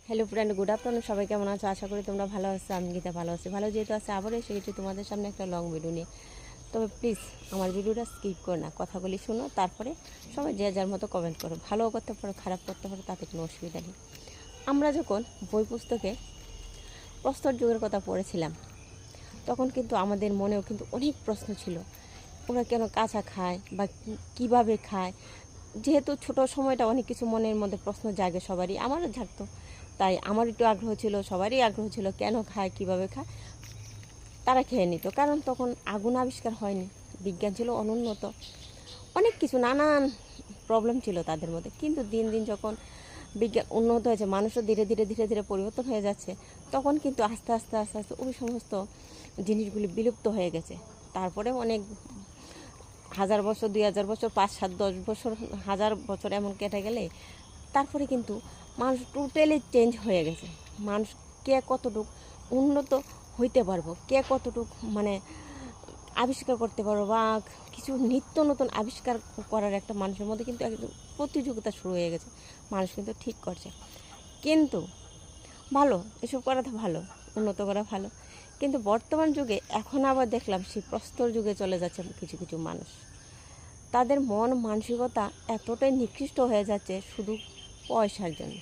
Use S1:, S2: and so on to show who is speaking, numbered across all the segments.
S1: Hello friend, good afternoon. সবাই কেমন আছো? আশা করি তোমরা ভালো আছো। আমি গীতা ভালো আছি। ভালো যেহেতু আছে, আবারও এসে গেছি তোমাদের সামনে একটা লং ভিডিও নিয়ে। তবে প্লিজ আমার ভিডিওটা স্কিপ করো না, কথাগুলি শোনো, তারপরে সবাই যে যার মতো কমেন্ট করো। ভালোও করতে পারো, খারাপ করতে পারো, তাতে কোনো অসুবিধা নেই। আমরা যখন বই পুস্তকে প্রস্তর যুগের কথা পড়েছিলাম, তখন কিন্তু আমাদের মনেও কিন্তু অনেক প্রশ্ন ছিল। ওরা কেন কাঁচা খায় বা কীভাবে খায়? যেহেতু ছোট সময়টা অনেক কিছু মনের মধ্যে প্রশ্ন জাগে সবারই, আমারও জাগতো। তাই আমার একটু আগ্রহ ছিল, সবারই আগ্রহ ছিল, কেন খায়, কিভাবে খায়। তারা খেয়ে নিত, কারণ তখন আগুন আবিষ্কার হয়নি, বিজ্ঞান ছিল অনুন্নত, অনেক কিছু নানান প্রবলেম ছিল তাদের মধ্যে। কিন্তু দিন দিন যখন বিজ্ঞান উন্নত হয়েছে, মানুষও ধীরে ধীরে ধীরে ধীরে পরিবর্তন হয়ে যাচ্ছে, তখন কিন্তু আস্তে আস্তে আস্তে আস্তে ওই সমস্ত জিনিসগুলি বিলুপ্ত হয়ে গেছে। তারপরে অনেক হাজার বছর, 2000 বছর, 5, 7, 10 বছর, হাজার বছর এমন কেটে গেলে তারপরে কিন্তু মানুষ টোটালি চেঞ্জ হয়ে গেছে। মানুষ কে কতটুকু উন্নত হইতে পারবো, কে কতটুকু মানে আবিষ্কার করতে পারবো, বা কিছু নিত্য নতুন আবিষ্কার করার একটা মানুষের মধ্যে কিন্তু একদম প্রতিযোগিতা শুরু হয়ে গেছে। মানুষ কিন্তু ঠিক করছে, কিন্তু ভালো, এসব করা তো ভালো, উন্নত করা ভালো। কিন্তু বর্তমান যুগে এখন আবার দেখলাম সেই প্রস্তর যুগে চলে যাচ্ছে কিছু কিছু মানুষ। তাদের মন মানসিকতা এতটাই নিকৃষ্ট হয়ে যাচ্ছে শুধু পয়সার জন্য।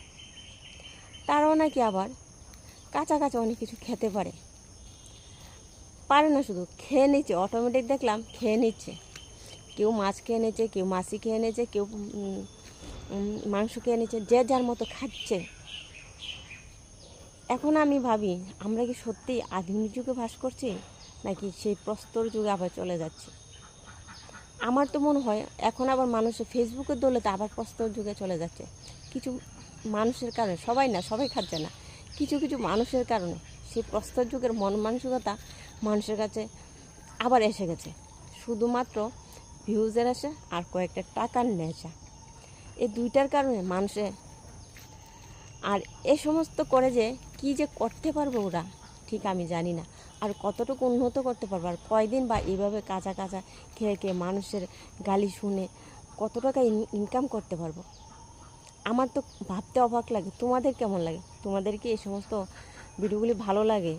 S1: তারাও নাকি আবার কাঁচা কাঁচা অনেক কিছু খেতে পারে, পারে না শুধু খেয়ে নিচ্ছে, অটোমেটিক দেখলাম খেয়ে নিচ্ছে। কেউ মাছ খেয়ে নিচ্ছে, কেউ মাছি খেয়ে নিচ্ছে, কেউ মাংস খেয়ে নিচ্ছে, যে যার মতো খাচ্ছে। এখন আমি ভাবি, আমরা কি সত্যি আধুনিক যুগে বাস করছি, নাকি সেই প্রস্তর যুগে আবার চলে যাচ্ছি? আমার তো মনে হয় এখন আবার মানুষের ফেসবুকের দৌলতে আবার প্রস্তর যুগে চলে যাচ্ছে। কিছু মানুষের কারণে, সবাই না, সবাই খাচ্ছে না, কিছু কিছু মানুষের কারণে সেই প্রস্তর যুগের মন মানসিকতা মানুষের কাছে আবার এসে গেছে। শুধুমাত্র ভিউজের আশা আর কয়েকটা টাকার নেশা, এই দুইটার কারণে মানুষে আর এ সমস্ত করে যে কি যে করতে পারবো ওরা, ঠিক আমি জানি না। আর কতটুকু উন্নত করতে পারবো, আর কয়দিন বা এইভাবে কাঁচা কাঁচা খেয়ে খেয়ে মানুষের গালি শুনে কত টাকা ইনকাম করতে পারবো? আমার তো ভাবতে অবাক লাগে। তোমাদের কেমন লাগে? তোমাদের কি এই সমস্ত ভিডিওগুলি ভালো লাগে,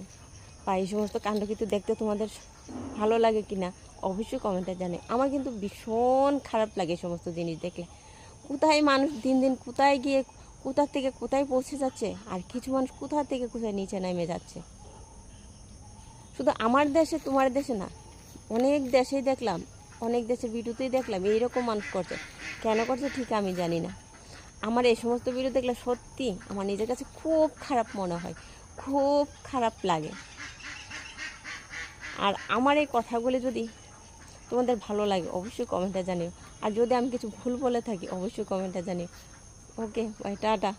S1: বা এই সমস্ত কাণ্ডকীর্তি দেখতে তোমাদের ভালো লাগে কি না? অবশ্যই কমেন্টে জানে। আমার কিন্তু ভীষণ খারাপ লাগে এই সমস্ত জিনিস দেখলে। কোথায় মানুষ দিন দিন কোথায় গিয়ে কোথা থেকে কোথায় পৌঁছে যাচ্ছে, আর কিছু মানুষ কোথা থেকে কোথায় নিচে নেমে যাচ্ছে। শুধু আমার দেশে, তোমার দেশে না, অনেক দেশেই দেখলাম, অনেক দেশের ভিডিওতেই দেখলাম এইরকম মানুষ করছে। কেন করছে ঠিক আমি জানি না। আমার এই সমস্ত ভিডিও দেখলে সত্যি আমার নিজের কাছে খুব খারাপ মনে হয়, খুব খারাপ লাগে। আর আমার এই কথাগুলি যদি তোমাদের ভালো লাগে, অবশ্যই কমেন্টে জানিও। আর যদি আমি কিছু ভুল বলে থাকি, অবশ্যই কমেন্টে জানিও। ওকে, বাই, টাটা।